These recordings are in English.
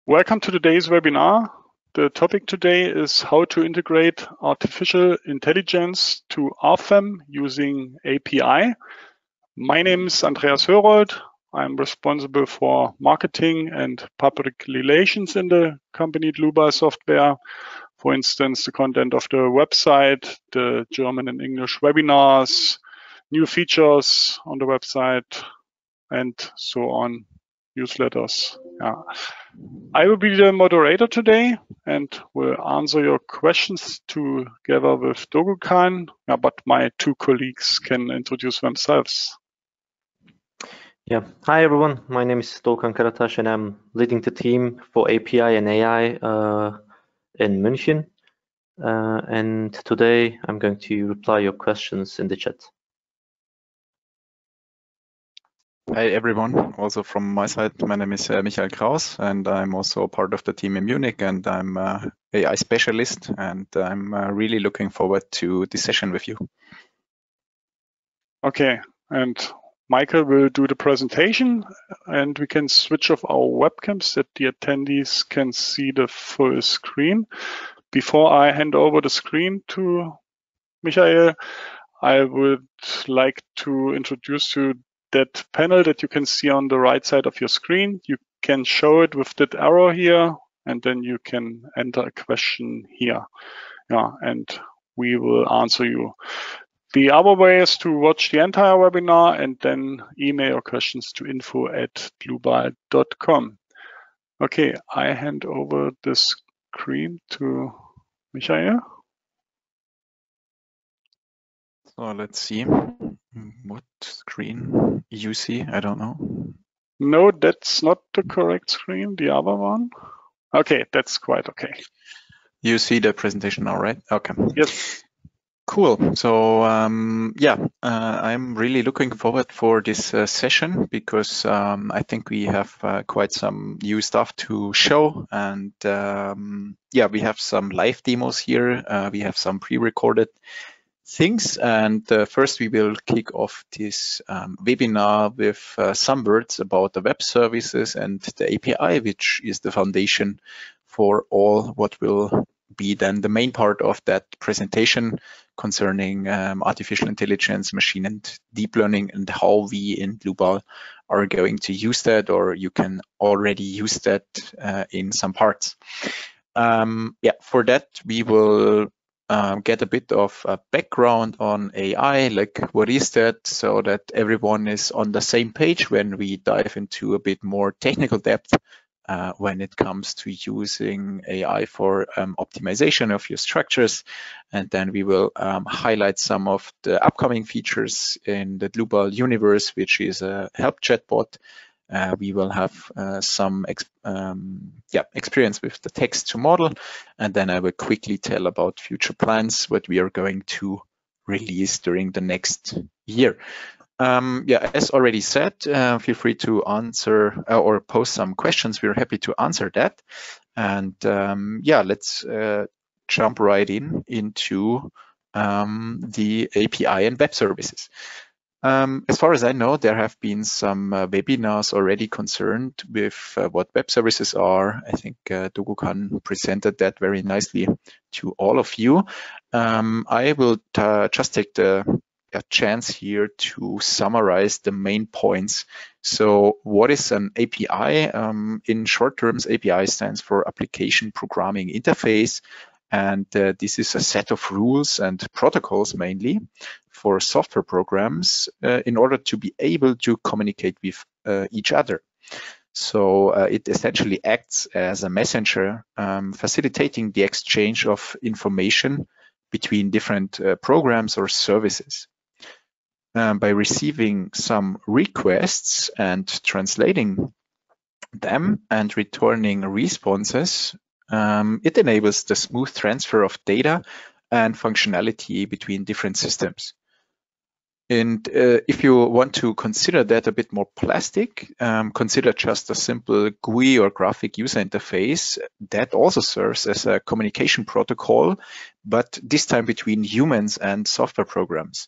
Welcome to today's webinar. The topic today is how to integrate artificial intelligence to RFEM using API. My name is Andreas Hörold. I'm responsible for marketing and public relations in the company Dlubal Software. For instance, the content of the website, the German and English webinars, new features on the website, and so on, newsletters. Yeah. I will be the moderator today and will answer your questions together with Dogukan, but my two colleagues can introduce themselves. Yeah, hi everyone. My name is Dogukan Karataş and I'm leading the team for API and AI in München. And today I'm going to reply your questions in the chat. Hi everyone, also from my side, my name is Michael Kraus and I'm also part of the team in Munich and I'm an AI specialist and I'm really looking forward to this session with you. Okay, and Michael will do the presentation and we can switch off our webcams that the attendees can see the full screen. Before I hand over the screen to Michael, I would like to introduce you that panel that you can see on the right side of your screen. You can show it with that arrow here, and then you can enter a question here. Yeah, and we will answer you. The other way is to watch the entire webinar and then email your questions to info@dlubal.com. Okay, I hand over the screen to Michael. So let's see what screen you see. I don't know. No, that's not the correct screen. The other one. Okay, that's quite okay. You see the presentation now, right? Okay. Yes. Cool. So I'm really looking forward for this session because I think we have quite some new stuff to show, and we have some live demos here. We have some pre-recorded things, and first we will kick off this webinar with some words about the web services and the API, which is the foundation for all what will be then the main part of that presentation concerning artificial intelligence, machine and deep learning, and how we in Dlubal are going to use that, or you can already use that in some parts. For that we will get a bit of a background on AI, like what is that, so that everyone is on the same page when we dive into a bit more technical depth when it comes to using AI for optimization of your structures. And then we will highlight some of the upcoming features in the Dlubal universe, which is a help chatbot. We will have some experience with the text to model, and then I will quickly tell about future plans, what we are going to release during the next year. As already said, feel free to answer or post some questions. We're happy to answer that. And let's jump right into the API and web services. As far as I know, there have been some webinars already concerned with what web services are. I think Dogukan presented that very nicely to all of you. I will just take the chance here to summarize the main points. So what is an API? In short terms, API stands for Application Programming Interface. And this is a set of rules and protocols mainly for software programs in order to be able to communicate with each other. So it essentially acts as a messenger, facilitating the exchange of information between different programs or services. By receiving some requests and translating them and returning responses, it enables the smooth transfer of data and functionality between different systems. And if you want to consider that a bit more plastic, consider just a simple GUI or graphic user interface that also serves as a communication protocol, but this time between humans and software programs.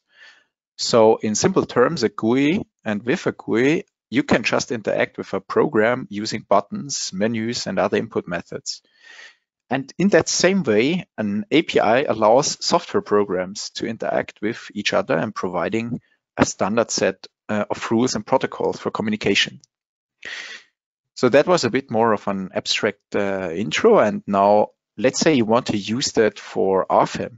So in simple terms, a GUI, and with a GUI, you can just interact with a program using buttons, menus, and other input methods. And in that same way, an API allows software programs to interact with each other and providing a standard set of rules and protocols for communication. So that was a bit more of an abstract intro. And now let's say you want to use that for RFEM.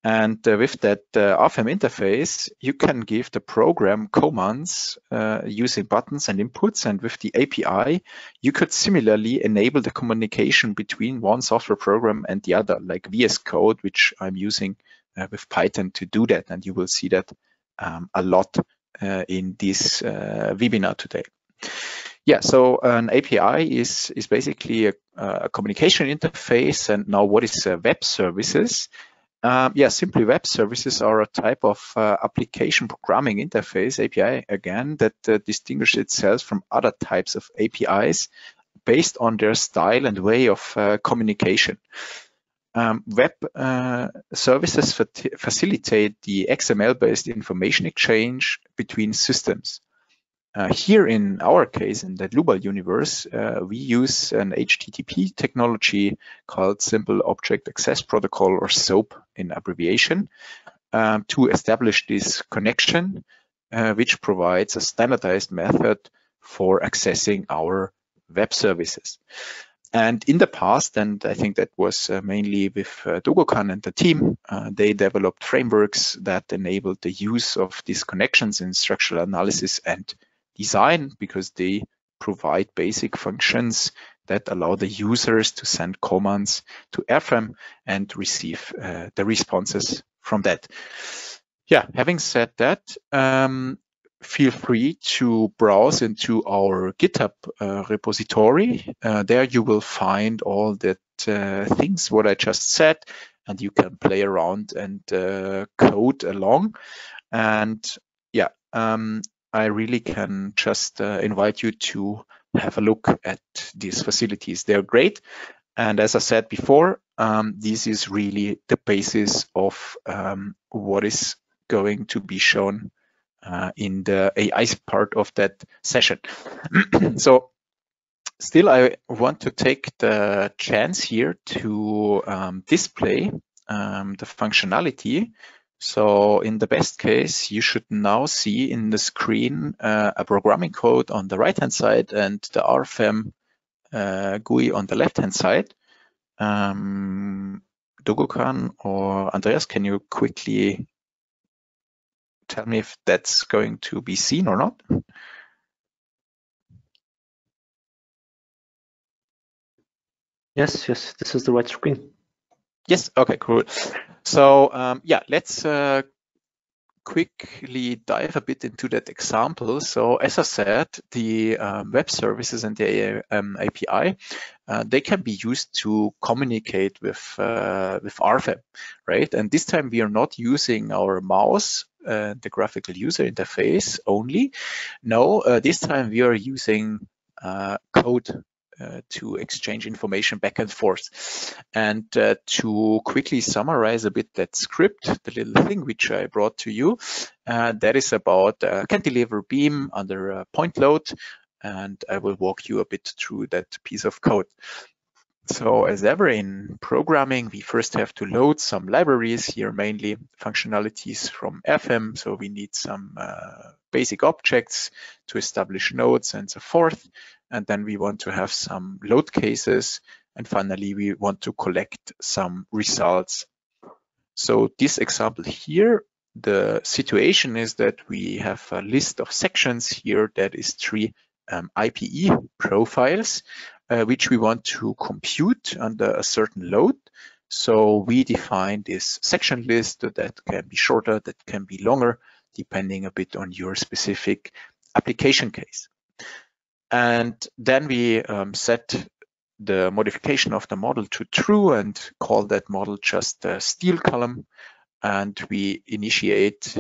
And with that RFEM interface, you can give the program commands using buttons and inputs. And with the API, you could similarly enable the communication between one software program and the other, like VS Code, which I'm using with Python to do that. And you will see that a lot in this webinar today. Yeah, so an API is basically a communication interface. And now what is web services? Yeah, simply web services are a type of application programming interface, API again, that distinguishes itself from other types of APIs based on their style and way of communication. Web services facilitate the XML-based information exchange between systems. Here in our case, in the Dlubal universe, we use an HTTP technology called Simple Object Access Protocol, or SOAP in abbreviation, to establish this connection, which provides a standardized method for accessing our web services. And in the past, and I think that was mainly with Dogokan and the team, they developed frameworks that enabled the use of these connections in structural analysis and design, because they provide basic functions that allow the users to send commands to RFEM and receive the responses from that. Yeah, having said that, feel free to browse into our GitHub repository. There you will find all that things what I just said, and you can play around and code along. And yeah, I really can just invite you to have a look at these facilities. They're great. And as I said before, this is really the basis of what is going to be shown in the AI part of that session. So still, I want to take the chance here to display the functionality. So in the best case, you should now see in the screen a programming code on the right-hand side and the RFEM GUI on the left-hand side. Dogokan or Andreas, can you quickly tell me if that's going to be seen or not? Yes, this is the right screen. Yes, okay, cool. So yeah, let's quickly dive a bit into that example. So as I said, the web services and the API, they can be used to communicate with RFEM, right? And this time we are not using our mouse, the graphical user interface only. No, this time we are using code to exchange information back and forth. And to quickly summarize a bit that script, the little thing which I brought to you, that is about cantilever beam under a point load. And I will walk you a bit through that piece of code. So as ever in programming, we first have to load some libraries here, mainly functionalities from RFEM. So we need some basic objects to establish nodes and so forth. And then we want to have some load cases. And finally, we want to collect some results. So this example here, the situation is that we have a list of sections here that is 3 IPE profiles, which we want to compute under a certain load. So we define this section list that can be shorter, that can be longer, depending a bit on your specific application case. And then we set the modification of the model to true and call that model just a steel column. And we initiate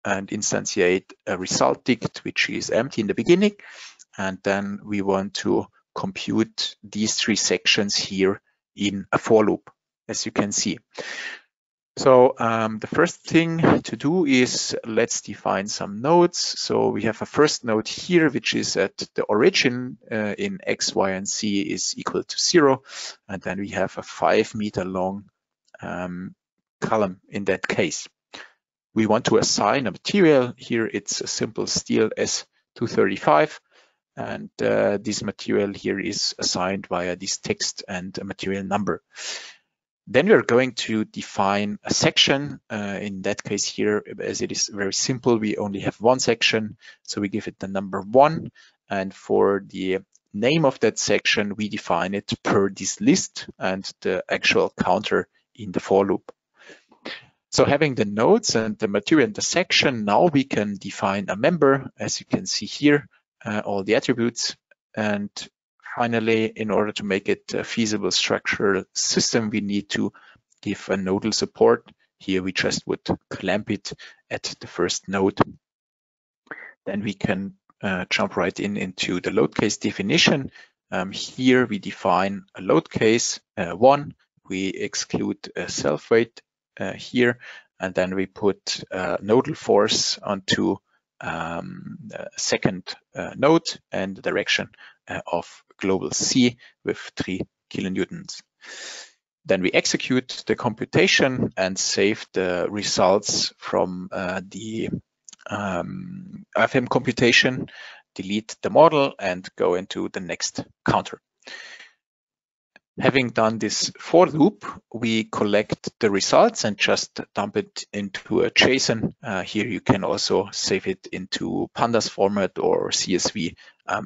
and instantiate a result dict, which is empty in the beginning. And then we want to compute these 3 sections here in a for loop, as you can see. So the first thing to do is let's define some nodes. So we have a first node here, which is at the origin in X, Y, and Z is equal to 0. And then we have a 5 meter long column in that case. We want to assign a material. Here it's a simple steel S235. And this material here is assigned via this text and a material number. Then we are going to define a section. In that case here, as it is very simple, we only have one section. So we give it the number 1. And for the name of that section, we define it per this list and the actual counter in the for loop. So having the nodes and the material and the section, now we can define a member, as you can see here, all the attributes. And finally, in order to make it a feasible structural system, we need to give a nodal support. Here we just would clamp it at the first node. Then we can jump right into the load case definition. Here we define a load case 1. We exclude self-weight here, and then we put nodal force onto second node and the direction of global C with 3 kilonewtons. Then we execute the computation and save the results from the RFEM computation, delete the model, and go into the next counter. Having done this for loop, we collect the results and just dump it into a JSON. Here you can also save it into pandas format or CSV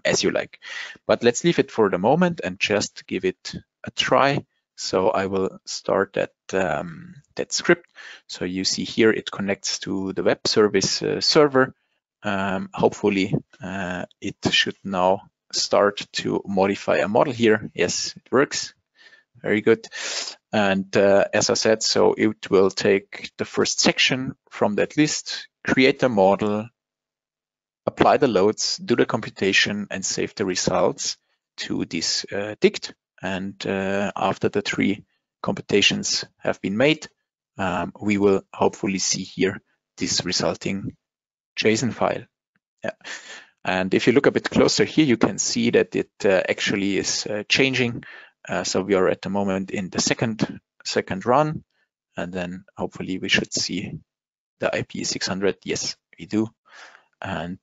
as you like. But let's leave it for the moment and just give it a try. So I will start that script. So you see here it connects to the web service server. Hopefully it should now start to modify a model here. Yes, it works. Very good. And as I said, so it will take the first section from that list, create a model, apply the loads, do the computation, and save the results to this dict. And after the 3 computations have been made, we will hopefully see here this resulting JSON file. Yeah. And if you look a bit closer here, you can see that it actually is changing. So we are at the moment in the second run, and then hopefully we should see the IP600. Yes, we do. And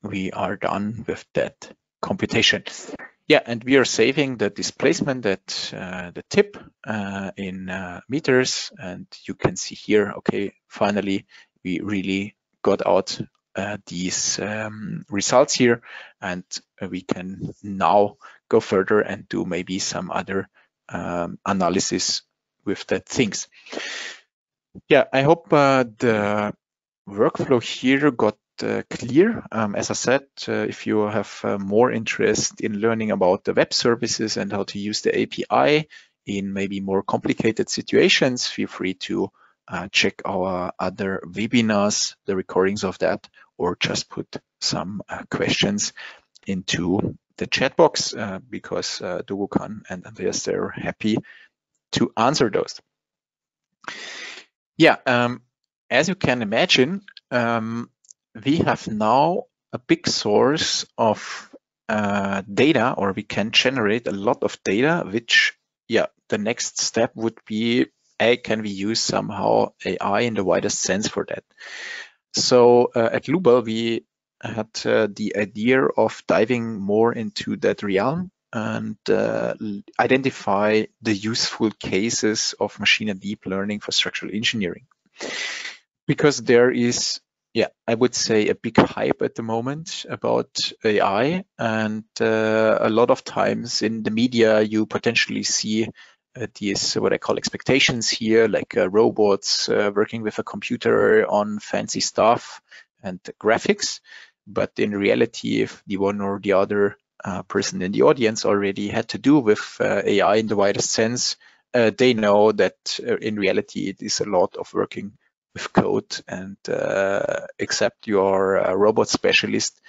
we are done with that computation. Yeah, and we are saving the displacement at the tip in meters. And you can see here, okay, finally, we really got out these results here, and we can now go further and do maybe some other analysis with that things. Yeah, I hope the workflow here got clear. As I said, if you have more interest in learning about the web services and how to use the API in maybe more complicated situations, feel free to check our other webinars, the recordings of that, or just put some questions into the chat box because Dogukan and Andreas, they're happy to answer those. Yeah, as you can imagine, we have now a big source of data, or we can generate a lot of data, which, yeah, the next step would be, can we use somehow AI in the widest sense for that? So at Dlubal, we had the idea of diving more into that realm and identify the useful cases of machine and deep learning for structural engineering. Because there is, yeah, I would say a big hype at the moment about AI, and a lot of times in the media, you potentially see these, what I call expectations here, like robots working with a computer on fancy stuff and graphics. But in reality, if the one or the other person in the audience already had to do with AI in the widest sense, they know that in reality, it is a lot of working with code, and except you are a robot specialist,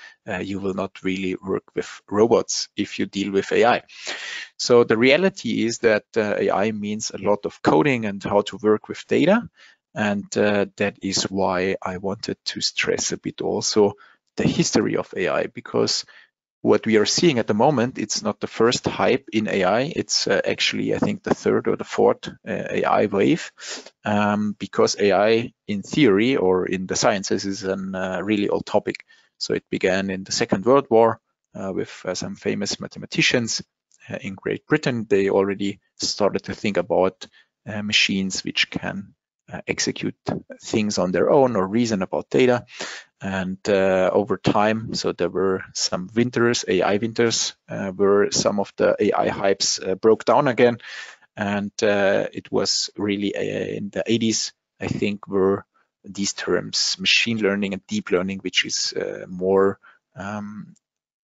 you will not really work with robots if you deal with AI. So the reality is that AI means a lot of coding and how to work with data. And that is why I wanted to stress a bit also the history of AI, because what we are seeing at the moment, it's not the first hype in AI. It's actually, I think, the third or the fourth AI wave, because AI in theory or in the sciences is a really old topic. So it began in the Second World War with some famous mathematicians in Great Britain. They already started to think about machines which can execute things on their own or reason about data. And over time, so there were some winters, AI winters, where some of the AI hypes broke down again. And it was really in the 80s, I think, were these terms, machine learning and deep learning, which is more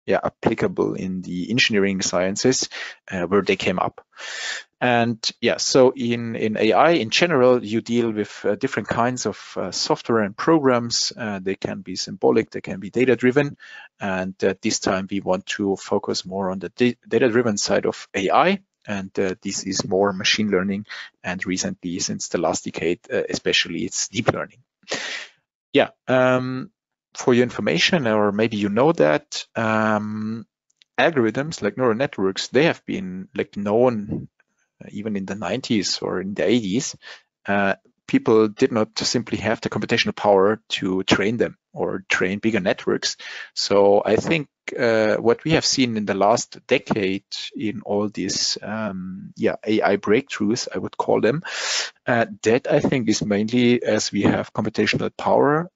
applicable in the engineering sciences, where they came up. And so in AI in general, you deal with different kinds of software and programs. They can be symbolic, they can be data-driven. And this time we want to focus more on the data-driven side of AI. And this is more machine learning. And recently, since the last decade, especially, it's deep learning. For your information, or maybe you know that algorithms like neural networks, they have been known even in the 90s or in the 80s. People did not simply have the computational power to train them or train bigger networks. So I think what we have seen in the last decade in all these AI breakthroughs, I would call them, that I think is mainly as we have computational power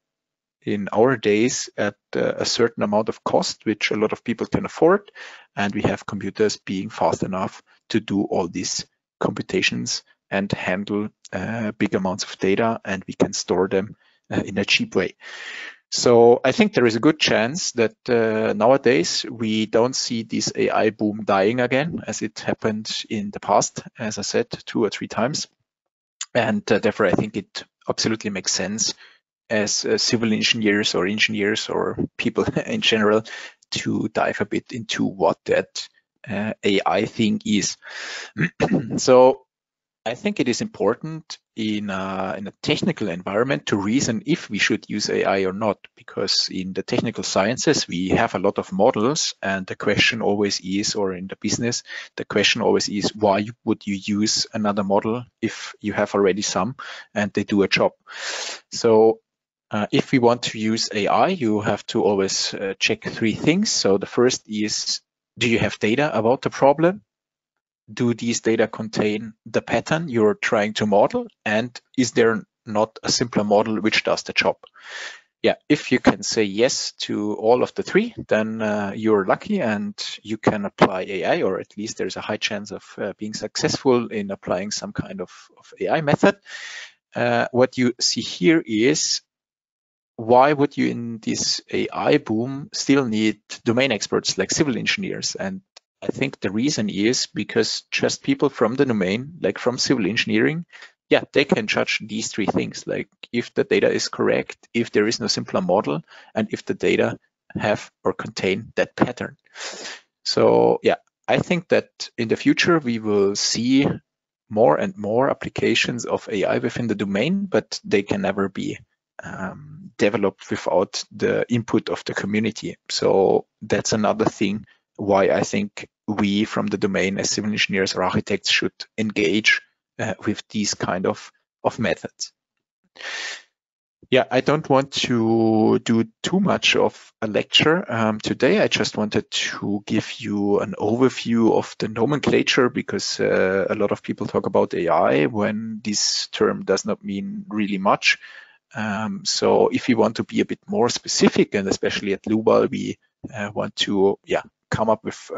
in our days at a certain amount of cost, which a lot of people can afford, and we have computers being fast enough to do all these computations and handle big amounts of data, and we can store them in a cheap way. So I think there is a good chance that nowadays we don't see this AI boom dying again, as it happened in the past, as I said, 2 or 3 times. And therefore, I think it absolutely makes sense as civil engineers or people in general to dive a bit into what that AI thing is. So I think it is important in a technical environment to reason if we should use AI or not, because in the technical sciences, we have a lot of models, and the question always is, or in the business, the question always is, why would you use another model if you have already some and they do a job? So if we want to use AI, you have to always check 3 things. So the first is, do you have data about the problem? Do these data contain the pattern you're trying to model? And is there not a simpler model which does the job? If you can say yes to all of the 3, then you're lucky and you can apply AI, or at least there's a high chance of being successful in applying some kind of AI method. What you see here is, why would you in this AI boom still need domain experts like civil engineers? And I think the reason is because just people from the domain, like from civil engineering, they can judge these 3 things, like if the data is correct, if there is no simpler model, and if the data have or contain that pattern. So I think that in the future we will see more and more applications of AI within the domain, but they can never be developed without the input of the community. So that's another thing why I think we from the domain as civil engineers or architects should engage with these kind of methods. I don't want to do too much of a lecture today. I just wanted to give you an overview of the nomenclature, because a lot of people talk about AI when this term does not mean really much. So if you want to be a bit more specific, and especially at Dlubal, we want to come up with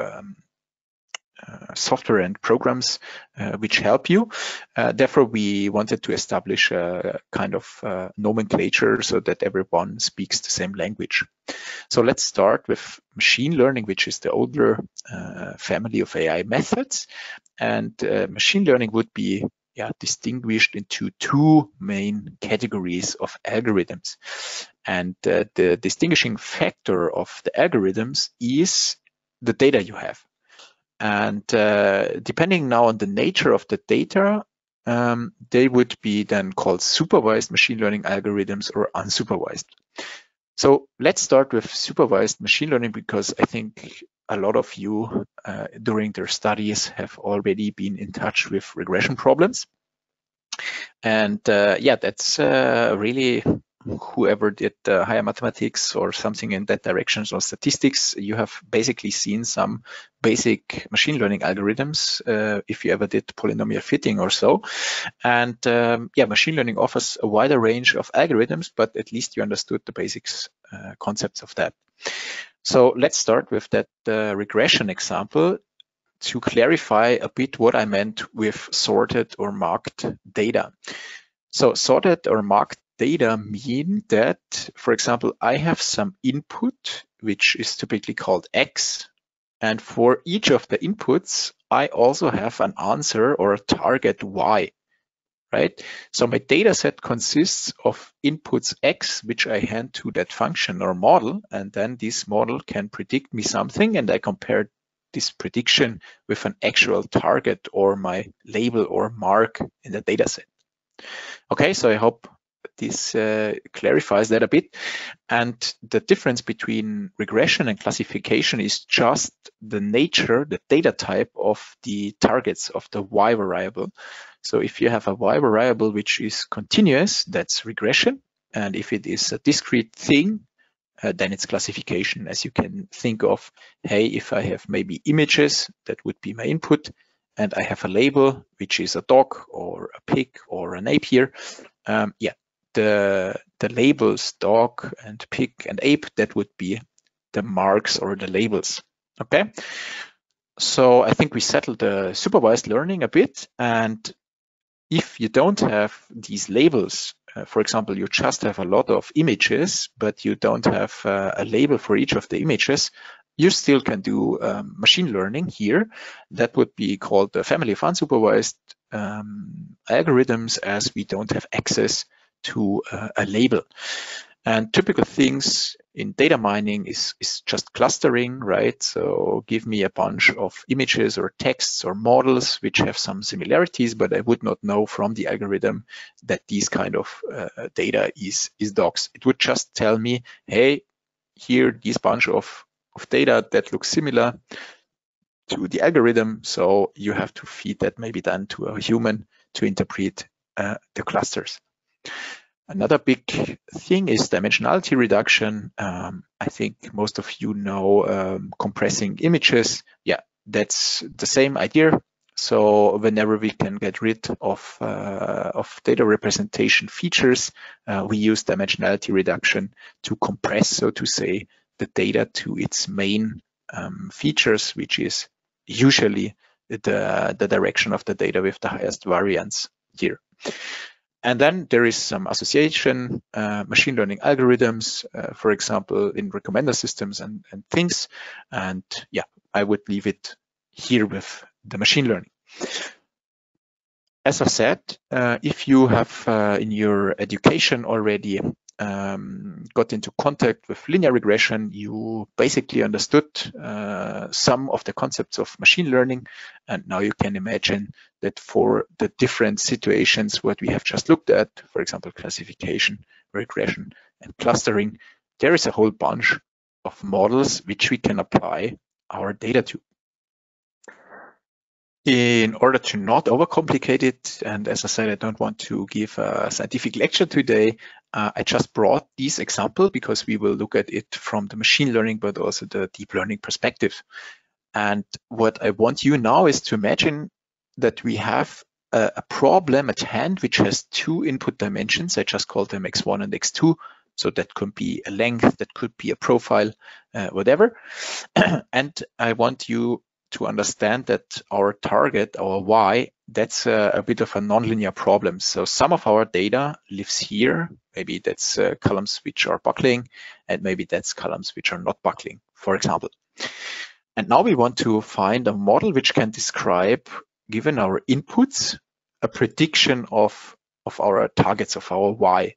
software and programs which help you. Therefore, we wanted to establish a kind of nomenclature so that everyone speaks the same language. So let's start with machine learning, which is the older family of AI methods. And machine learning would be distinguished into two main categories of algorithms. And the distinguishing factor of the algorithms is the data you have. And depending now on the nature of the data, they would be then called supervised machine learning algorithms or unsupervised. So let's start with supervised machine learning, because I think a lot of you during their studies have already been in touch with regression problems. And that's really whoever did higher mathematics or something in that direction or statistics, you have basically seen some basic machine learning algorithms if you ever did polynomial fitting or so. And machine learning offers a wider range of algorithms, but at least you understood the basics concepts of that. So let's start with that regression example to clarify a bit what I meant with sorted or marked data. So sorted or marked data mean that, for example, I have some input, which is typically called X. And for each of the inputs, I also have an answer or a target Y, right? So my data set consists of inputs X, which I hand to that function or model. And then this model can predict me something. And I compare this prediction with an actual target or my label or mark in the data set. Okay, so I hope this clarifies that a bit. And the difference between regression and classification is just the nature, the data type of the targets of the Y variable. So if you have a Y variable which is continuous, that's regression. And if it is a discrete thing, then it's classification. As you can think of, hey, if I have maybe images, that would be my input, and I have a label, which is a dog or a pig or an ape here. The labels dog and pig and ape, that would be the marks or the labels. Okay, so I think we settled the supervised learning a bit. And if you don't have these labels, for example, you just have a lot of images, but you don't have a label for each of the images, you still can do machine learning here. That would be called the family of unsupervised algorithms, as we don't have access to a label. And typical things in data mining is just clustering, right? So give me a bunch of images or texts or models which have some similarities, but I would not know from the algorithm that these kind of data is dogs. It would just tell me, hey, here, this bunch of data that looks similar to the algorithm. So you have to feed that maybe then to a human to interpret the clusters. Another big thing is dimensionality reduction. I think most of you know compressing images. Yeah, that's the same idea. So whenever we can get rid of data representation features, we use dimensionality reduction to compress, so to say, the data to its main features, which is usually the direction of the data with the highest variance here. And then there is some association, machine learning algorithms, for example, in recommender systems and things. And yeah, I would leave it here with the machine learning. As I said, if you have in your education already got into contact with linear regression, you basically understood some of the concepts of machine learning. And now you can imagine that for the different situations what we have just looked at, for example, classification, regression, and clustering, there is a whole bunch of models which we can apply our data to. In order to not overcomplicate it, and as I said, I don't want to give a scientific lecture today, I just brought this example because we will look at it from the machine learning, but also the deep learning perspective. And what I want you now is to imagine that we have a problem at hand which has two input dimensions. I just called them x1 and x2. So that could be a length, that could be a profile, whatever. And I want you to understand that our target, our y, that's a bit of a nonlinear problem. So some of our data lives here. Maybe that's columns which are buckling, and maybe that's columns which are not buckling, for example. And now we want to find a model which can describe, given our inputs, a prediction of our targets, of our why.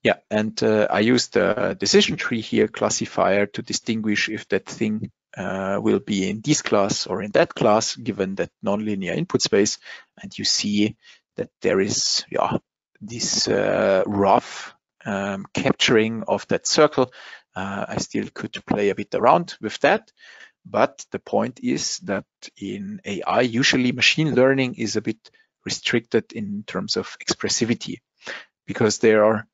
Yeah, and I used a decision tree here classifier to distinguish if that thing will be in this class or in that class, given that nonlinear input space. And you see that there is this rough capturing of that circle. I still could play a bit around with that. But the point is that in AI, usually machine learning is a bit restricted in terms of expressivity, because there are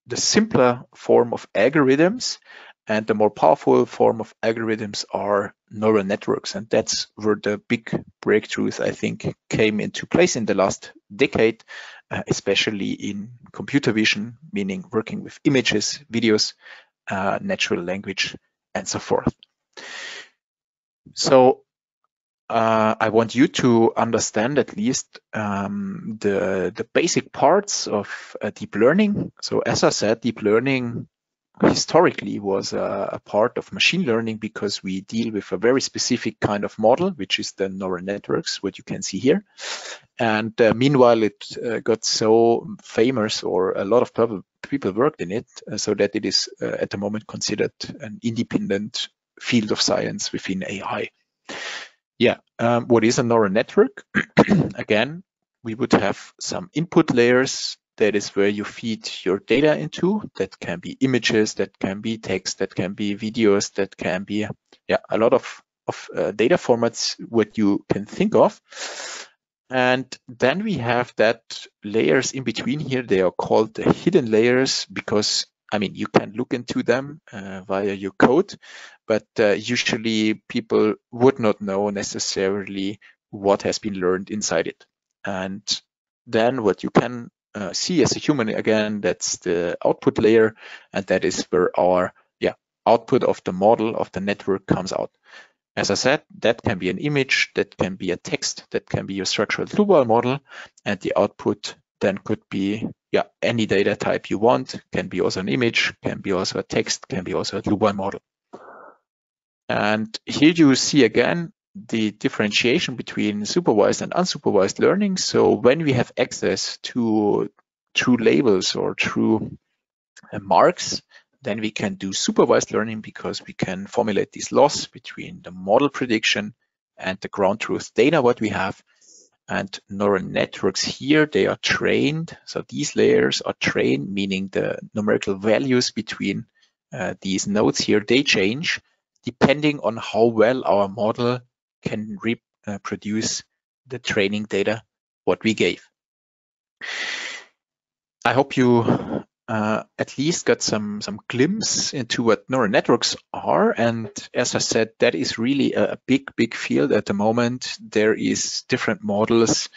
the simpler form of algorithms and the more powerful form of algorithms are neural networks. And that's where the big breakthroughs, I think, came into place in the last decade, especially in computer vision, meaning working with images, videos, natural language, and so forth. So I want you to understand at least the basic parts of deep learning. So as I said, deep learning historically was a part of machine learning because we deal with a very specific kind of model, which is the neural networks, what you can see here. And meanwhile, it got so famous, or a lot of people worked in it, so that it is at the moment considered an independent field of science within AI. Yeah, what is a neural network? Again, we would have some input layers. That is where you feed your data into. That can be images, that can be text, that can be videos, that can be a lot of data formats, what you can think of. And then we have that layers in between here. They are called the hidden layers because, I mean, you can look into them via your code, but usually people would not know necessarily what has been learned inside it. And then what you can see as a human, again, that's the output layer, and that is where our output of the model of the network comes out. As I said, that can be an image, that can be a text, that can be your structural Dlubal model, and the output then could be any data type you want. Can be also an image, can be also a text, can be also a Dlubal model. And here you see again the differentiation between supervised and unsupervised learning. So when we have access to true labels or true marks, then we can do supervised learning because we can formulate this loss between the model prediction and the ground truth data what we have. And neural networks here, they are trained. So these layers are trained, meaning the numerical values between these nodes here, they change depending on how well our model can reproduce the training data what we gave. I hope you at least got some glimpse into what neural networks are. And as I said, that is really a big field at the moment. There is different models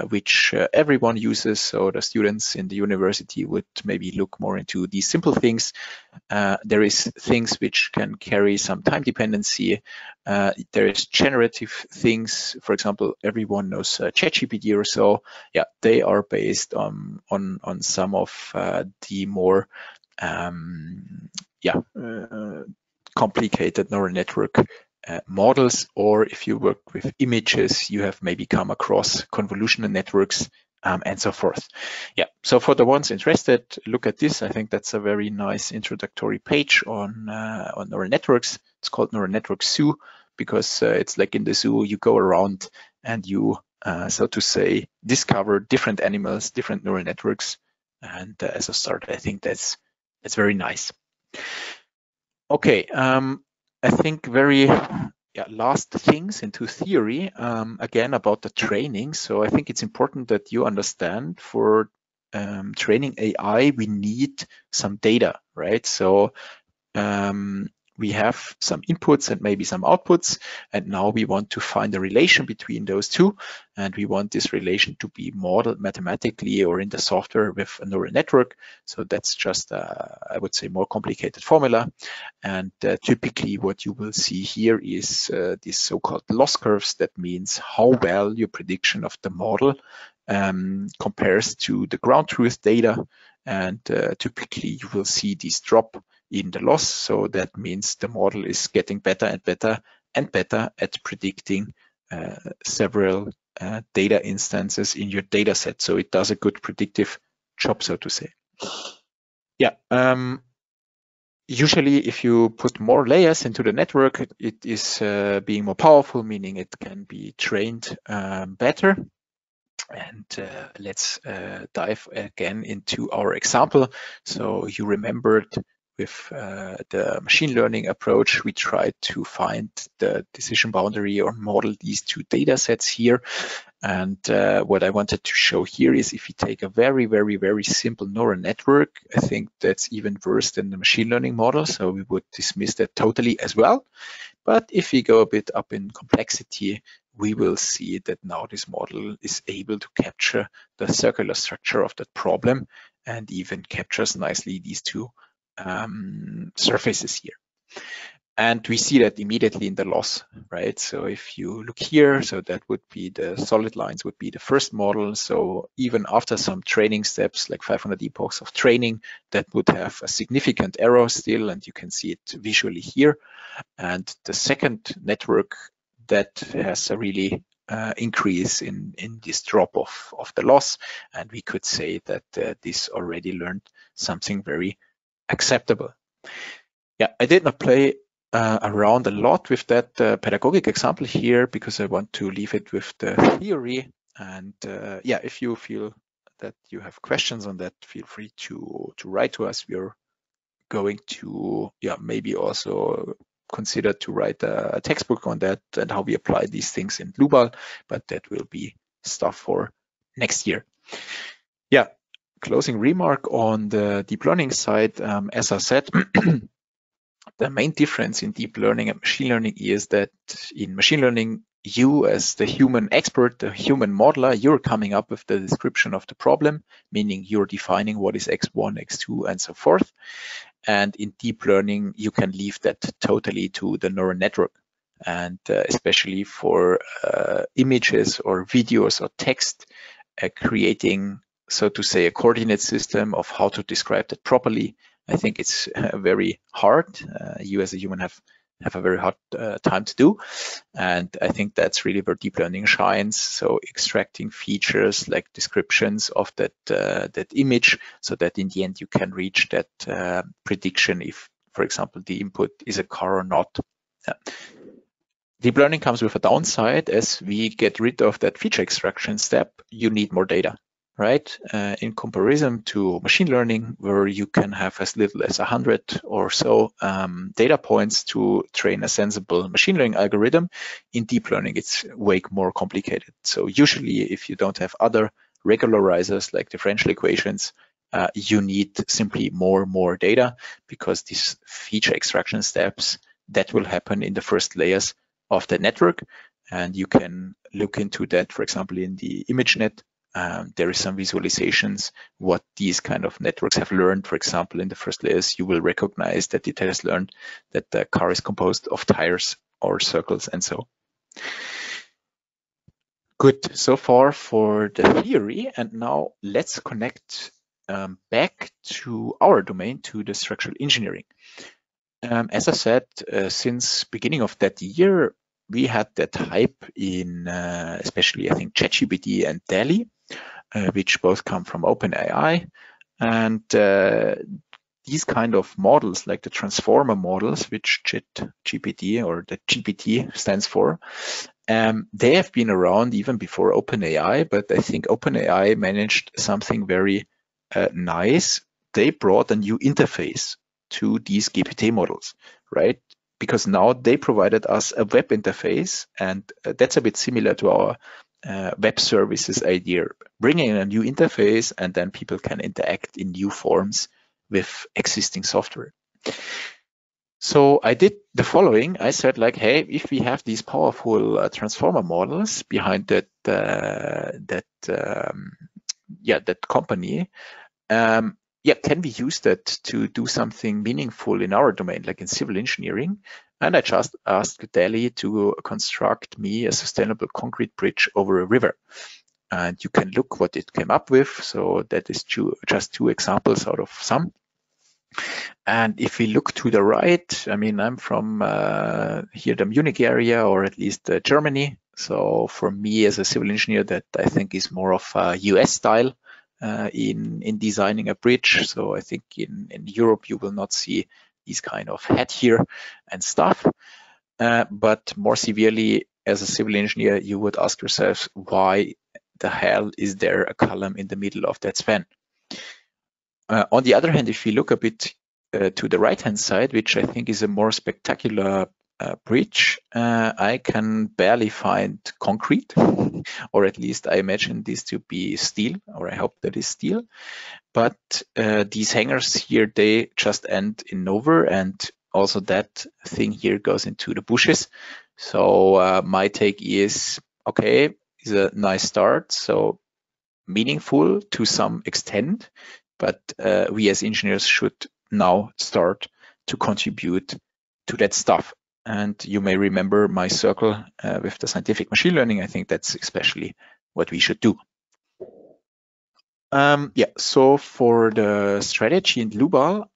which everyone uses. So the students in the university would maybe look more into these simple things. There is things which can carry some time dependency. There is generative things. For example, everyone knows ChatGPT or so. Yeah, they are based on some of the more complicated neural network models, or if you work with images, you have maybe come across convolutional networks and so forth. Yeah, so for the ones interested, look at this. I think that's a very nice introductory page on neural networks. It's called Neural Network Zoo because it's like in the zoo, you go around and you, so to say, discover different animals, different neural networks. And as a start, I think that's very nice. Okay, I think very last things into theory, again, about the training. So I think it's important that you understand for training AI, we need some data, right? So we have some inputs and maybe some outputs, and now we want to find a relation between those two, and we want this relation to be modeled mathematically or in the software with a neural network. So that's just, I would say, more complicated formula. And typically what you will see here is these so-called loss curves. That means how well your prediction of the model compares to the ground truth data. And typically you will see this drop in the loss. So that means the model is getting better and better and better at predicting several data instances in your data set. So it does a good predictive job, so to say. Yeah. Usually, if you put more layers into the network, it is being more powerful, meaning it can be trained better. And let's dive again into our example. So you remembered with the machine learning approach, we tried to find the decision boundary or model these two data sets here. And what I wanted to show here is if you take a very, very, very simple neural network, I think that's even worse than the machine learning model. So we would dismiss that totally as well. But if we go a bit up in complexity, we will see that now this model is able to capture the circular structure of that problem and even captures nicely these two surfaces here. And we see that immediately in the loss, right? So if you look here, so that would be the solid lines would be the first model. So even after some training steps, like 500 epochs of training, that would have a significant error still, and you can see it visually here. And the second network that has a really increase in this drop of the loss. And we could say that this already learned something very acceptable. Yeah, I did not play around a lot with that pedagogic example here because I want to leave it with the theory. And yeah, if you feel that you have questions on that, feel free to write to us. We're going to maybe also consider to write a textbook on that and how we apply these things in Dlubal, but that will be stuff for next year. Yeah, closing remark on the deep learning side, as I said, the main difference in deep learning and machine learning is that in machine learning, you as the human expert, the human modeler, you're coming up with the description of the problem, meaning you're defining what is x1, x2, and so forth. And in deep learning, you can leave that totally to the neural network. And especially for images or videos or text, creating, so to say, a coordinate system of how to describe that properly, I think it's very hard. You as a human have a very hard time to do. And I think that's really where deep learning shines. So extracting features like descriptions of that image so that in the end you can reach that prediction if, for example, the input is a car or not. Deep learning comes with a downside. As we get rid of that feature extraction step, you need more data. Right? In comparison to machine learning, where you can have as little as 100 or so data points to train a sensible machine learning algorithm, in deep learning, it's way more complicated. So usually, if you don't have other regularizers like differential equations, you need simply more data because these feature extraction steps, that will happen in the first layers of the network. And you can look into that, for example, in the ImageNet. There is some visualizations what these kind of networks have learned. For example, in the first layers, you will recognize that it has learned that the car is composed of tires or circles and so. Good, so far for the theory. And now let's connect back to our domain, to the structural engineering. As I said, since beginning of that year, we had that hype in especially, I think, ChatGPT and DALL-E, which both come from OpenAI. And these kind of models, like the transformer models, which ChatGPT or the GPT stands for, they have been around even before OpenAI, but I think OpenAI managed something very nice. They brought a new interface to these GPT models, right? Because now they provided us a web interface, and that's a bit similar to our web services idea, bringing in a new interface, and then people can interact in new forms with existing software. So I did the following. I said, like, hey, if we have these powerful transformer models behind that company, can we use that to do something meaningful in our domain, like in civil engineering? And I just asked DALL-E to construct me a sustainable concrete bridge over a river. And you can look what it came up with. So that is just two examples out of some. And if we look to the right, I mean, I'm from here, the Munich area, or at least Germany. So for me as a civil engineer, that I think is more of a US style in designing a bridge. So I think in Europe, you will not see these kind of head here and stuff. But more severely, as a civil engineer, you would ask yourself, why the hell is there a column in the middle of that span? On the other hand, if you look a bit to the right-hand side, which I think is a more spectacular bridge, I can barely find concrete, or at least I imagine this to be steel, or I hope that is steel. But these hangers here, they just end in nowhere, and also that thing here goes into the bushes. So my take is, okay, is a nice start, so meaningful to some extent, but we as engineers should now start to contribute to that stuff. And you may remember my circle with the scientific machine learning. I think that's especially what we should do. Yeah, so for the strategy in Dlubal,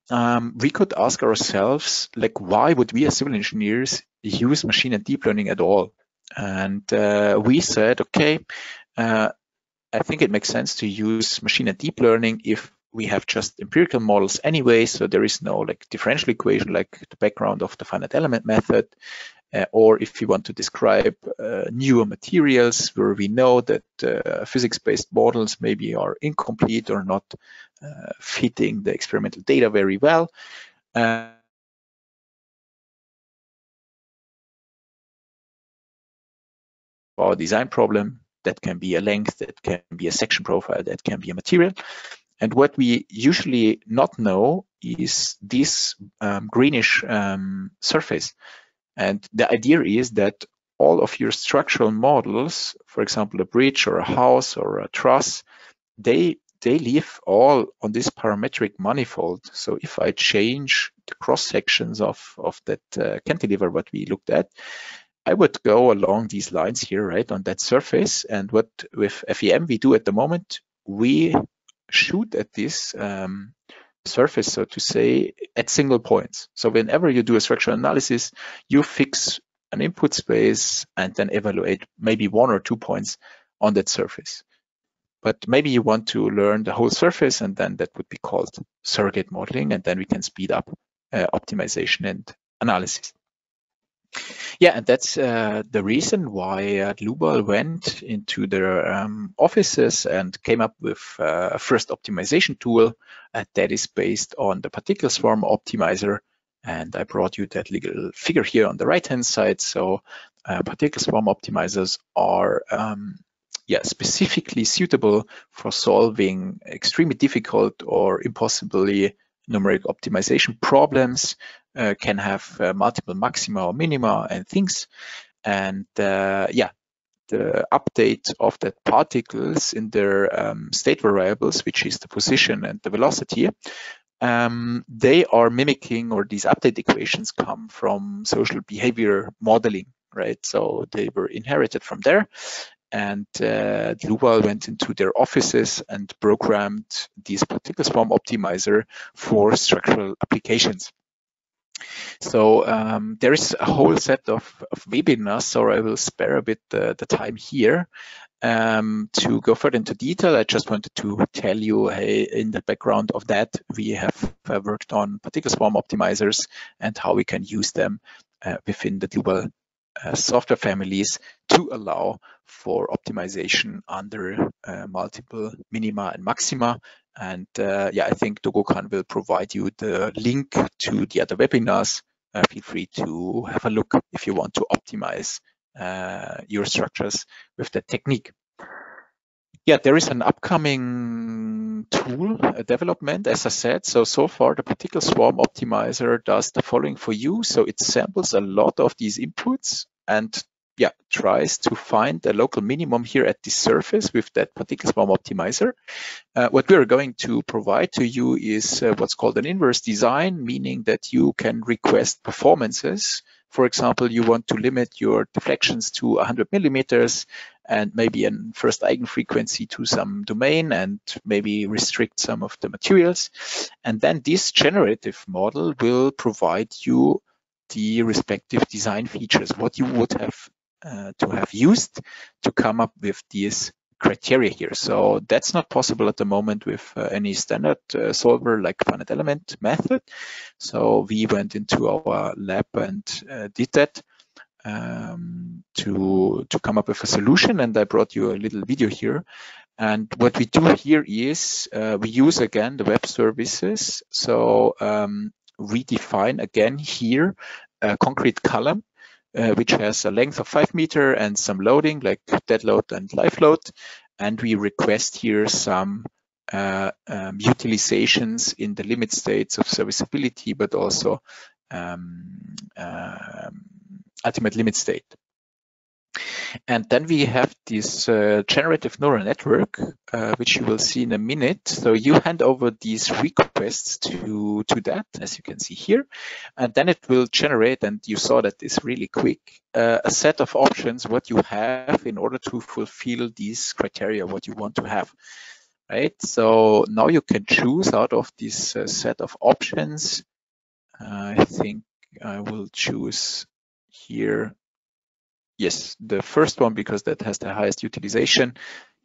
we could ask ourselves, like, why would we as civil engineers use machine and deep learning at all? And we said, okay, I think it makes sense to use machine and deep learning if we have just empirical models anyway, so there is no like differential equation like the background of the finite element method, or if you want to describe newer materials where we know that physics-based models maybe are incomplete or not fitting the experimental data very well. Our design problem, that can be a length, that can be a section profile, that can be a material. And what we usually not know is this greenish surface. And the idea is that all of your structural models, for example, a bridge or a house or a truss, they live all on this parametric manifold. So if I change the cross sections of that cantilever, what we looked at, I would go along these lines here, right, on that surface. And what with FEM we do at the moment, we shoot at this surface, so to say, at single points. So whenever you do a structural analysis, you fix an input space and then evaluate maybe 1 or 2 points on that surface. But maybe you want to learn the whole surface, and then that would be called surrogate modeling, and then we can speed up optimization and analysis. Yeah, and that's the reason why Dlubal went into their offices and came up with a first optimization tool that is based on the particle swarm optimizer. And I brought you that little figure here on the right-hand side. So particle swarm optimizers are specifically suitable for solving extremely difficult or impossibly numeric optimization problems, can have multiple maxima or minima and things. And the update of the particles in their state variables, which is the position and the velocity, they are mimicking, or these update equations come from social behavior modeling, right? So they were inherited from there. And Dlubal went into their offices and programmed this particle swarm optimizer for structural applications. So there is a whole set of webinars, so I will spare a bit the time here to go further into detail. I just wanted to tell you, hey, in the background of that, we have worked on particle swarm optimizers and how we can use them within the Dlubal software families to allow for optimization under multiple minima and maxima. And I think Dogo-kan will provide you the link to the other webinars. Feel free to have a look if you want to optimize your structures with that technique. Yeah, there is an upcoming tool development, as I said. So far, the particle swarm optimizer does the following for you. So it samples a lot of these inputs and tries to find a local minimum here at the surface with that particle swarm optimizer. What we're going to provide to you is what's called an inverse design, meaning that you can request performances. For example, you want to limit your deflections to 100 millimeters and maybe a first eigenfrequency to some domain and maybe restrict some of the materials. And then this generative model will provide you the respective design features, what you would have have used to come up with these criteria here. So that's not possible at the moment with any standard solver like finite element method. So we went into our lab and did that to come up with a solution, and I brought you a little video here. And what we do here is we use again the web services. So we define again here a concrete column which has a length of 5 meters and some loading like dead load and live load. And we request here some utilizations in the limit states of serviceability, but also ultimate limit state. And then we have this generative neural network, which you will see in a minute. So you hand over these requests to that, as you can see here, and then it will generate, and you saw that it's really quick, a set of options, what you have in order to fulfill these criteria, what you want to have, right? So now you can choose out of this set of options. I think I will choose here. Yes, the first one, because that has the highest utilization.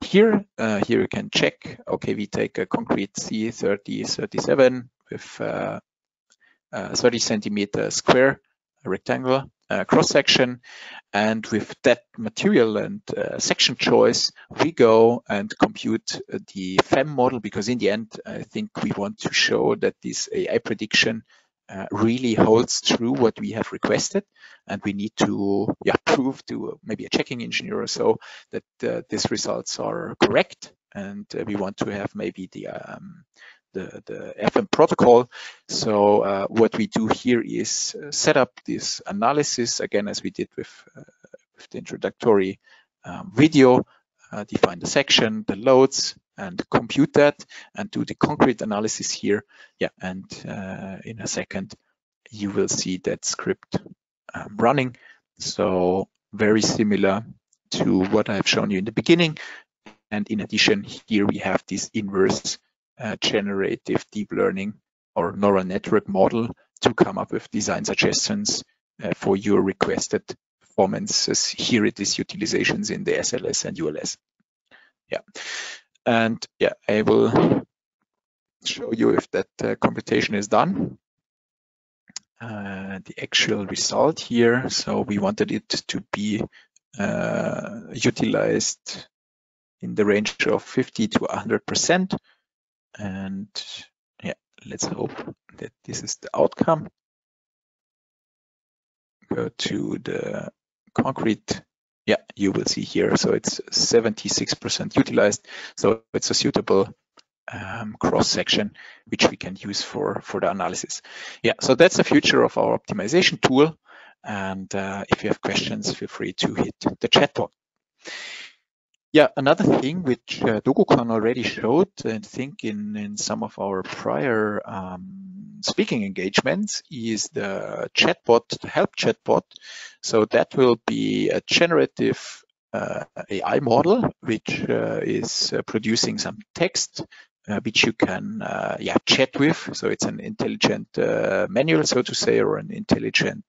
Here you can check, okay, we take a concrete C3037 with 30 centimeter square rectangle cross section. And with that material and section choice, we go and compute the FEM model, because in the end, I think we want to show that this AI prediction really holds true what we have requested, and we need to prove to maybe a checking engineer or so that these results are correct, and we want to have maybe the FM protocol. So what we do here is set up this analysis again, as we did with the introductory video, define the section, the loads, and compute that, and do the concrete analysis here. Yeah, and in a second, you will see that script running. So very similar to what I've shown you in the beginning. And in addition, here we have this inverse generative deep learning or neural network model to come up with design suggestions for your requested performances. Here it is utilizations in the SLS and ULS. Yeah. And yeah, I will show you if that computation is done. The actual result here. So we wanted it to be utilized in the range of 50 to 100%. And yeah, let's hope that this is the outcome. Go to the concrete. Yeah, you will see here. So it's 76% utilized. So it's a suitable cross section which we can use for the analysis. Yeah, so that's the future of our optimization tool. And if you have questions, feel free to hit the chat bot. Yeah, another thing which Dogukan already showed, I think in some of our prior speaking engagements, is the chatbot, the help chatbot. So that will be a generative AI model which is producing some text which you can chat with. So it's an intelligent manual, so to say, or an intelligent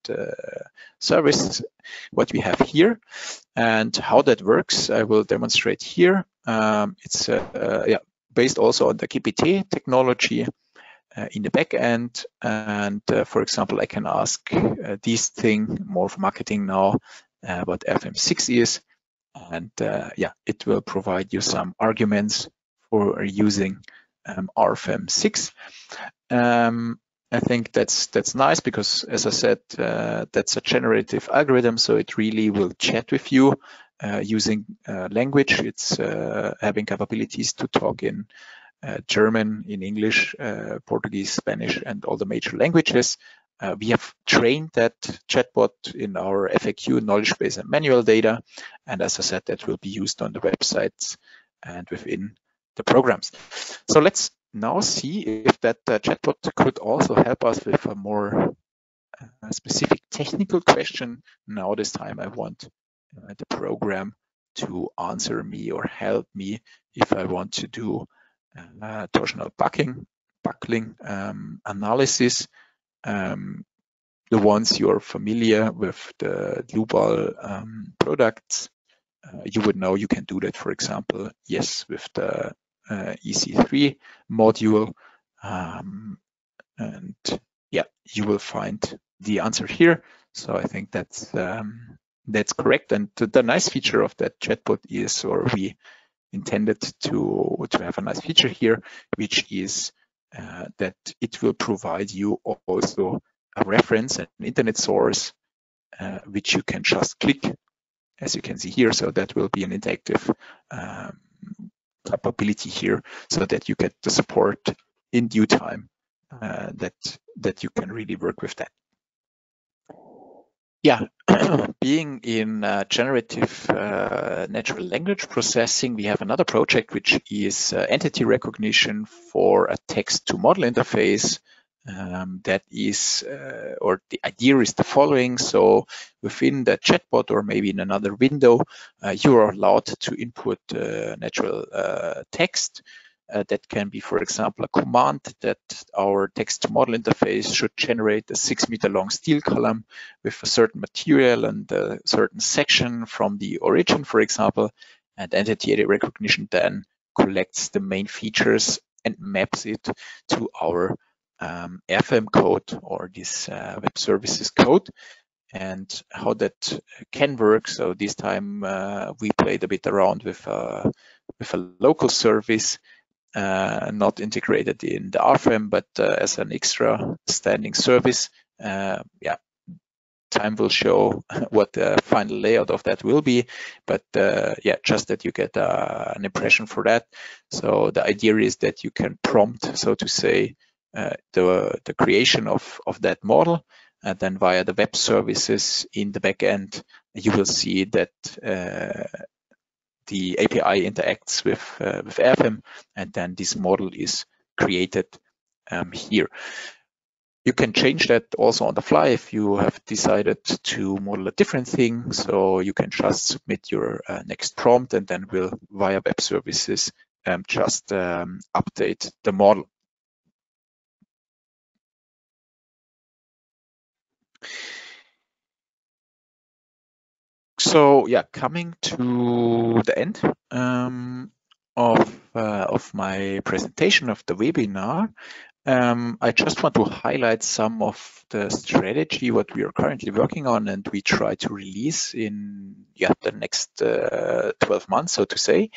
service, what we have here. And how that works, I will demonstrate here. It's based also on the GPT technology in the back end. And for example, I can ask this thing, more of marketing now, what RFEM6 is. And it will provide you some arguments for using RFEM6. I think that's nice because, as I said, that's a generative algorithm, so it really will chat with you using language. It's having capabilities to talk in German, in English, Portuguese, Spanish, and all the major languages. We have trained that chatbot in our FAQ knowledge base and manual data, and as I said, that will be used on the websites and within the programs. So let's now see if that chatbot could also help us with a more specific technical question. Now this time I want the program to answer me or help me if I want to do torsional buckling analysis the ones you're familiar with the Dlubal products, you would know you can do that, for example, yes, with the EC3 module. And yeah, you will find the answer here. So I think that's correct. And the nice feature of that chatbot is, or we intended to have a nice feature here, which is that it will provide you also a reference, an internet source, which you can just click, as you can see here. So that will be an interactive capability here, so that you get the support in due time, that you can really work with that. Yeah, being in generative natural language processing, we have another project which is entity recognition for a text-to-model interface. That is, or the idea is the following. So within the chatbot, or maybe in another window, you are allowed to input natural text. That can be, for example, a command that our text-to-model interface should generate a 6-meter long steel column with a certain material and a certain section from the origin, for example. And entity recognition then collects the main features and maps it to our RFEM code, or this web services code. And how that can work. So this time we played a bit around with a local service, not integrated in the RFEM, but as an extra standing service. Yeah, time will show what the final layout of that will be, but yeah, just that you get an impression for that. So the idea is that you can prompt, so to say, the creation of that model, and then via the web services in the backend, you will see that the API interacts with RFEM, and then this model is created here. You can change that also on the fly if you have decided to model a different thing. So you can just submit your next prompt, and then we'll, via web services, just update the model. So yeah, coming to the end of my presentation of the webinar, I just want to highlight some of the strategy what we are currently working on, and we try to release in the next 12 months, so to say.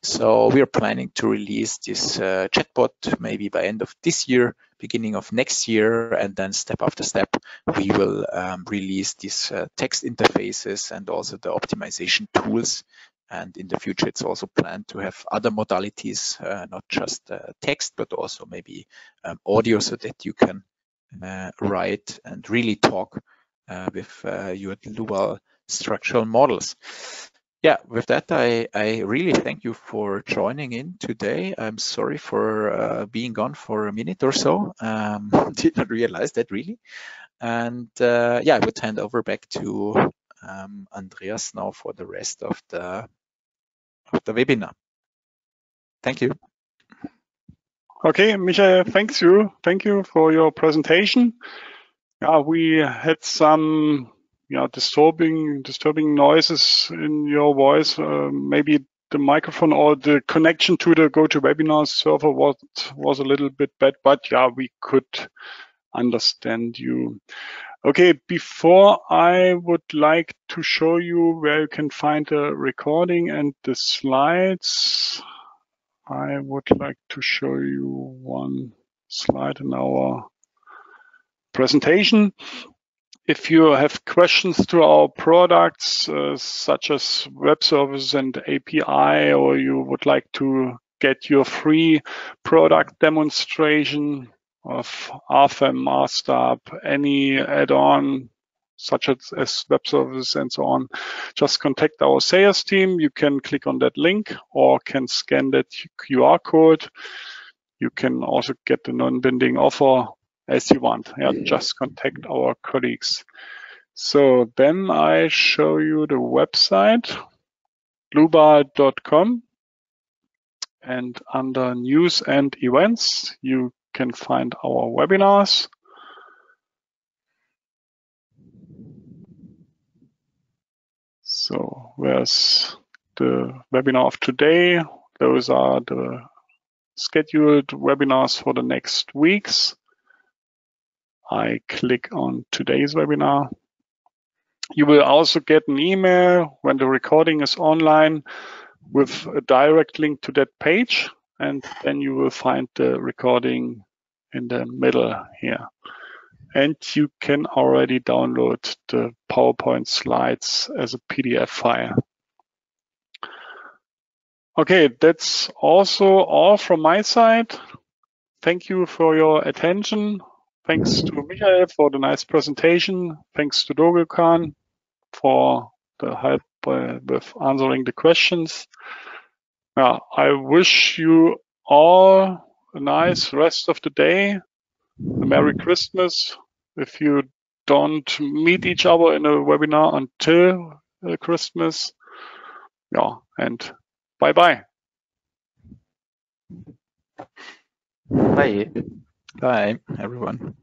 So we are planning to release this chatbot maybe by end of this year, beginning of next year, and then step after step we will release these text interfaces and also the optimization tools. And in the future, it's also planned to have other modalities, not just text, but also maybe audio, so that you can write and really talk with your Dlubal structural models. Yeah, with that, I really thank you for joining in today. I'm sorry for being gone for a minute or so. Did not realize that, really. And yeah, I would hand over back to Andreas now for the rest of the webinar. Thank you. Okay, Michael, thank you for your presentation. Yeah, we had some disturbing noises in your voice. Maybe the microphone or the connection to the GoToWebinar server was a little bit bad, but yeah, we could understand you. Okay, before I would like to show you where you can find the recording and the slides, I would like to show you one slide in our presentation. If you have questions to our products, such as web services and API, or you would like to get your free product demonstration of RFEM, RStup, any add-on, such as web services and so on, just contact our sales team. You can click on that link or can scan that QR code. You can also get the non-binding offer as you want. Yeah, just contact our colleagues. So then I show you the website, dlubal.com, and under news and events, you can find our webinars. So where's the webinar of today? Those are the scheduled webinars for the next weeks. I click on today's webinar. You will also get an email when the recording is online with a direct link to that page, and then you will find the recording in the middle here. And you can already download the PowerPoint slides as a PDF file. Okay, that's also all from my side. Thank you for your attention. Thanks to Michael for the nice presentation. Thanks to Dogelkan for the help with answering the questions. I wish you all a nice rest of the day. A Merry Christmas. If you don't meet each other in a webinar until Christmas. And bye-bye. Bye. Bye, everyone.